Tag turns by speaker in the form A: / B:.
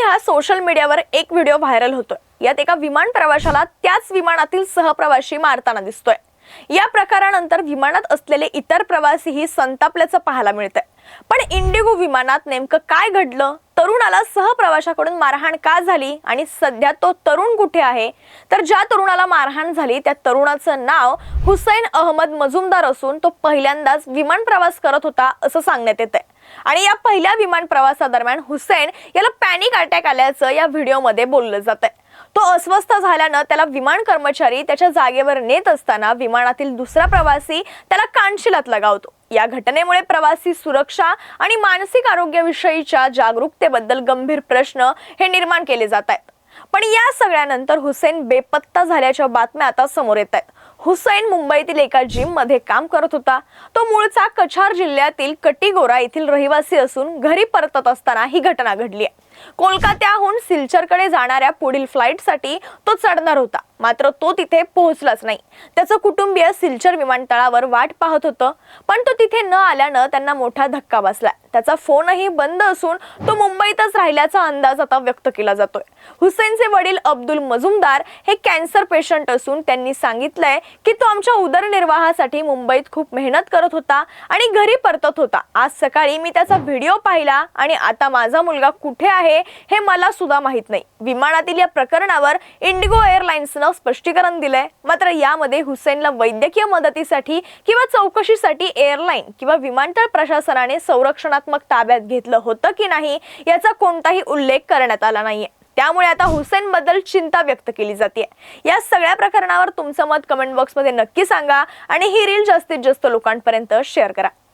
A: सध्या सोशल मीडियावर एक व्हिडिओ व्हायरल होतोय। यात एका विमान प्रवाशाला त्याच विमानातील सहप्रवासी मारताना दिसतोय। या प्रकारानंतर विमानात असलेले इतर प्रवासीही संतापल्याचं पाहायला मिळतंय। पण इंडिगो विमानात नेमकं काय घडलं, तरुणाला सहप्रवाशाकडून मारहाण का झाली आणि सध्या तो तरुण कुठे आहे? तर ज्या तरुणाला मारहाण झाली त्या तरुणाचं नाव हुसैन अहमद मजुमदार असून तो पहिल्यांदाच विमान प्रवास करत होता असं सांगण्यात येतंय। आणि या पहिल्या विमान प्रवासादरम्यान हुसैन याला पॅनिक अटॅक आल्याचं या व्हिडिओमध्ये बोललं जातंय। तो अस्वस्थ झाल्यानं त्याला विमान कर्मचारी त्याच्या जागेवर नेत असताना विमानातील दुसरा प्रवासी त्याला कानशिलात लगावतो। या घटनेमुळे प्रवासी सुरक्षा आणि मानसिक आरोग्याविषयीच्या जागरूकतेबद्दल गंभीर प्रश्न हे निर्माण केले जात आहेत। पण या सगळ्यानंतर हुसैन बेपत्ता झाल्याच्या बातम्या आता समोर येत आहेत। हुसैन मुंबईतील एका जिम मध्ये काम करत होता। तो मूळचा कछार जिल्ह्यातील कटिगोरा येथील रहिवासी असून घरी परतत असताना ही घटना घडली आहे। कोलकात्याहून सिलचरकडे जाणाऱ्या पुढील फ्लाईटसाठी तो चढणार होता, मात्र तो तिथे पोहोचलाच नाही। त्याचं कुटुंबीय सिलचर विमानतळावर वाट पाहत होतं, पण तो तिथे न आल्यानं त्यांना मोठा धक्का बसला। त्याचा फोनही बंद असून तो मुंबईतच राहिल्याचा अंदाज आता व्यक्त केला जातोय। हुसैनचे वडील अब्दुल मजुमदार हे कॅन्सर पेशंट असून त्यांनी सांगितलंय की तो आमच्या उदरनिर्वाहासाठी मुंबईत खूप मेहनत करत होता आणि घरी परतत होता। आज सकाळी मी त्याचा व्हिडिओ पाहिला आणि आता माझा मुलगा कुठे आहे हे मला सुद्धा माहित नाही। विमानातील या प्रकरणावर इंडिगो एअरलाइन्सनं स्पष्टीकरण दिलंय, मात्र यामध्ये हुसैनला वैद्यकीय मदतीसाठी किंवा चौकशीसाठी एअरलाइन किंवा विमानतळ प्रशासनाने संरक्षणात्मक ताब्यात घेतलं होतं की नाही याचा कोणताही उल्लेख करण्यात आला नाहीये। त्यामुळे आता हुसैन बद्दल चिंता व्यक्त केली जाते। या सगळ्या प्रकरणावर तुमचं मत कमेंट बॉक्समध्ये नक्की सांगा आणि ही रील जास्तीत जास्त लोकांपर्यंत शेअर करा।